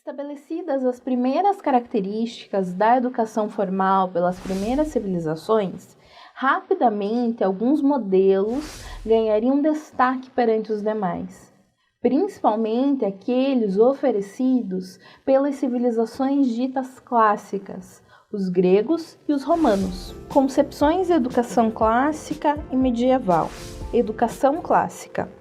Estabelecidas as primeiras características da educação formal pelas primeiras civilizações, rapidamente alguns modelos ganhariam destaque perante os demais, principalmente aqueles oferecidos pelas civilizações ditas clássicas, os gregos e os romanos. Concepções de educação clássica e medieval. Educação clássica.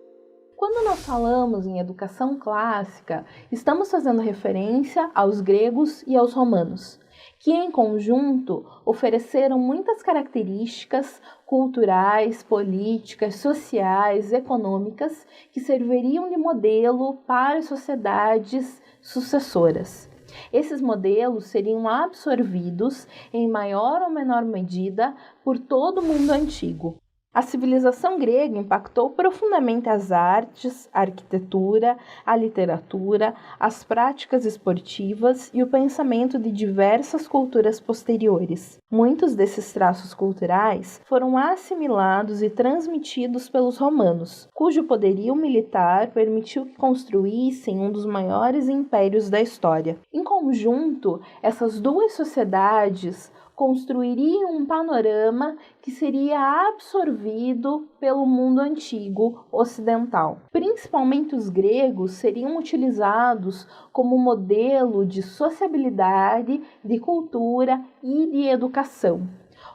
Quando nós falamos em educação clássica, estamos fazendo referência aos gregos e aos romanos, que em conjunto ofereceram muitas características culturais, políticas, sociais, econômicas que serviriam de modelo para as sociedades sucessoras. Esses modelos seriam absorvidos em maior ou menor medida por todo o mundo antigo. A civilização grega impactou profundamente as artes, a arquitetura, a literatura, as práticas esportivas e o pensamento de diversas culturas posteriores. Muitos desses traços culturais foram assimilados e transmitidos pelos romanos, cujo poderio militar permitiu que construíssem um dos maiores impérios da história. Em conjunto, essas duas sociedades construiriam um panorama que seria absorvido pelo mundo antigo ocidental. Principalmente os gregos seriam utilizados como modelo de sociabilidade, de cultura e de educação.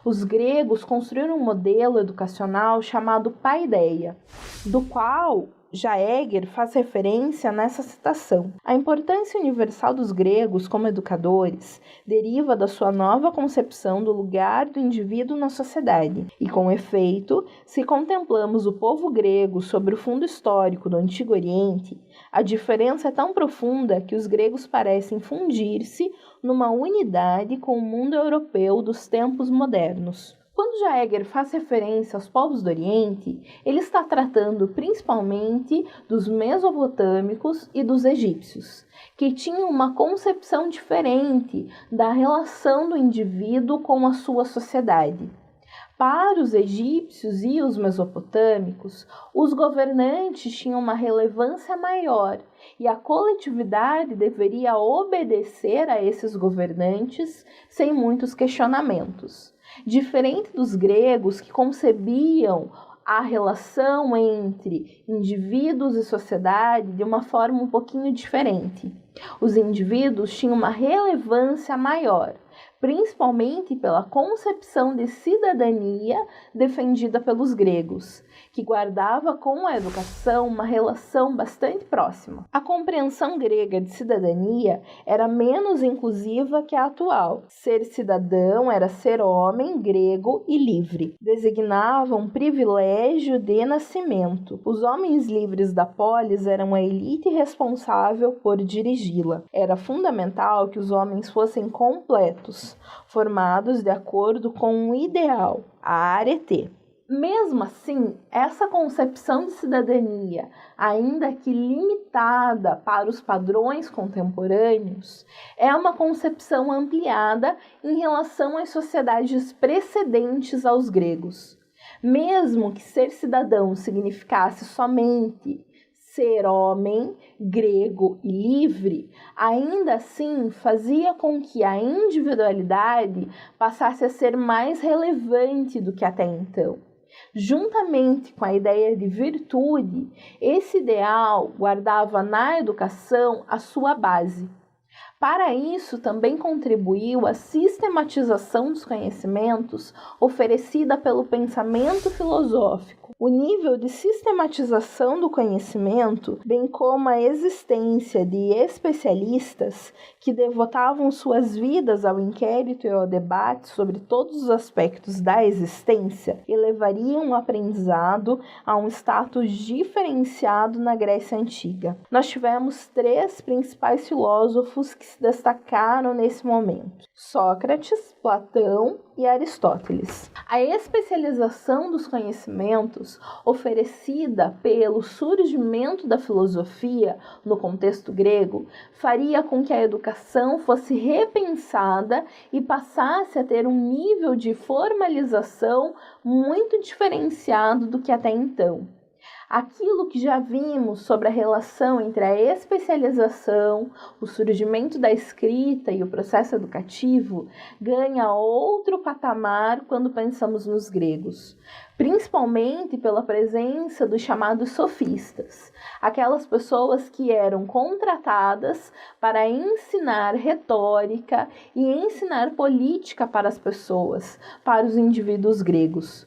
Os gregos construíram um modelo educacional chamado paideia, do qual Jaeger faz referência nessa citação. A importância universal dos gregos como educadores deriva da sua nova concepção do lugar do indivíduo na sociedade. E, com efeito, se contemplamos o povo grego sobre o fundo histórico do Antigo Oriente, a diferença é tão profunda que os gregos parecem fundir-se numa unidade com o mundo europeu dos tempos modernos. Quando Jaeger faz referência aos povos do Oriente, ele está tratando principalmente dos mesopotâmicos e dos egípcios, que tinham uma concepção diferente da relação do indivíduo com a sua sociedade. Para os egípcios e os mesopotâmicos, os governantes tinham uma relevância maior e a coletividade deveria obedecer a esses governantes sem muitos questionamentos. Diferente dos gregos, que concebiam a relação entre indivíduos e sociedade de uma forma um pouquinho diferente. Os indivíduos tinham uma relevância maior, principalmente pela concepção de cidadania defendida pelos gregos, que guardava com a educação uma relação bastante próxima. A compreensão grega de cidadania era menos inclusiva que a atual. Ser cidadão era ser homem, grego e livre. Designava um privilégio de nascimento. Os homens livres da polis eram a elite responsável por dirigi-la. Era fundamental que os homens fossem completos, formados de acordo com um ideal, a arete. Mesmo assim, essa concepção de cidadania, ainda que limitada para os padrões contemporâneos, é uma concepção ampliada em relação às sociedades precedentes aos gregos. Mesmo que ser cidadão significasse somente ser homem, grego e livre, ainda assim fazia com que a individualidade passasse a ser mais relevante do que até então. Juntamente com a ideia de virtude, esse ideal guardava na educação a sua base. Para isso, também contribuiu a sistematização dos conhecimentos oferecida pelo pensamento filosófico. O nível de sistematização do conhecimento, bem como a existência de especialistas que devotavam suas vidas ao inquérito e ao debate sobre todos os aspectos da existência, elevariam o aprendizado a um status diferenciado na Grécia Antiga. Nós tivemos 3 principais filósofos que se destacaram nesse momento: Sócrates, Platão e Aristóteles. A especialização dos conhecimentos oferecida pelo surgimento da filosofia no contexto grego faria com que a educação fosse repensada e passasse a ter um nível de formalização muito diferenciado do que até então. Aquilo que já vimos sobre a relação entre a especialização, o surgimento da escrita e o processo educativo ganha outro patamar quando pensamos nos gregos, principalmente pela presença dos chamados sofistas, aquelas pessoas que eram contratadas para ensinar retórica e ensinar política para as pessoas, para os indivíduos gregos.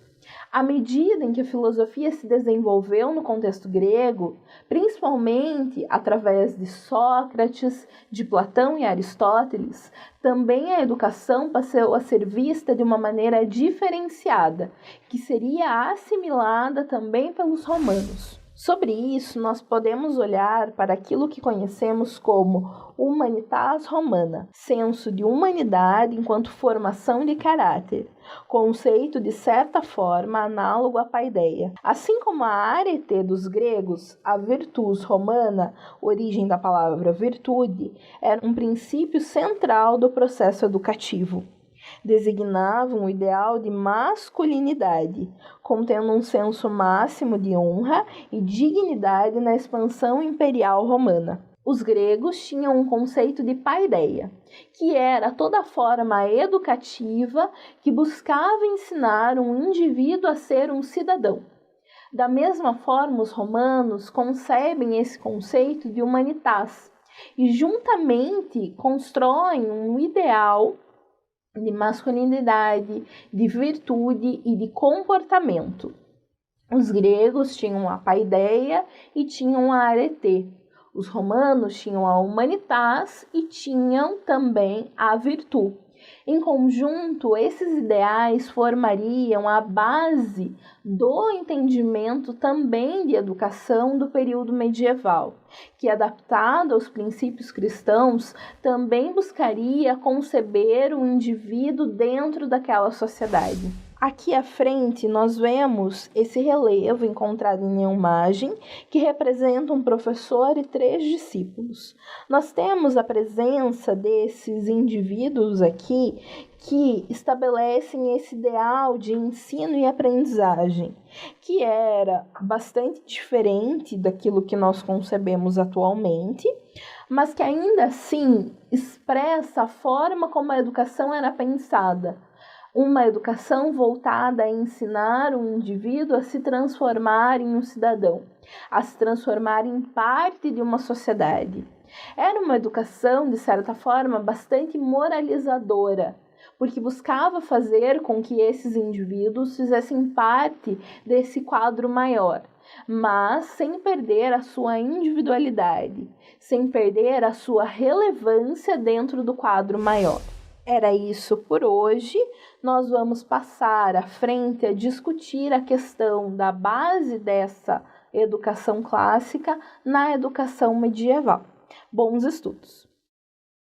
À medida em que a filosofia se desenvolveu no contexto grego, principalmente através de Sócrates, de Platão e Aristóteles, também a educação passou a ser vista de uma maneira diferenciada, que seria assimilada também pelos romanos. Sobre isso, nós podemos olhar para aquilo que conhecemos como humanitas romana, senso de humanidade enquanto formação de caráter, conceito de certa forma análogo à paideia. Assim como a arete dos gregos, a virtus romana, origem da palavra virtude, era um princípio central do processo educativo. Designavam o ideal de masculinidade, contendo um senso máximo de honra e dignidade na expansão imperial romana. Os gregos tinham um conceito de paideia, que era toda forma educativa que buscava ensinar um indivíduo a ser um cidadão. Da mesma forma, os romanos concebem esse conceito de humanitas e juntamente constroem um ideal de masculinidade, de virtude e de comportamento. Os gregos tinham a paideia e tinham a arete. Os romanos tinham a humanitas e tinham também a virtude. Em conjunto, esses ideais formariam a base do entendimento também de educação do período medieval, que, adaptado aos princípios cristãos, também buscaria conceber o indivíduo dentro daquela sociedade. Aqui à frente nós vemos esse relevo encontrado em uma imagem que representa um professor e 3 discípulos. Nós temos a presença desses indivíduos aqui que estabelecem esse ideal de ensino e aprendizagem, que era bastante diferente daquilo que nós concebemos atualmente, mas que ainda assim expressa a forma como a educação era pensada. Uma educação voltada a ensinar um indivíduo a se transformar em um cidadão, a se transformar em parte de uma sociedade. Era uma educação, de certa forma, bastante moralizadora, porque buscava fazer com que esses indivíduos fizessem parte desse quadro maior, mas sem perder a sua individualidade, sem perder a sua relevância dentro do quadro maior. Era isso por hoje. Nós vamos passar à frente a discutir a questão da base dessa educação clássica na educação medieval. Bons estudos!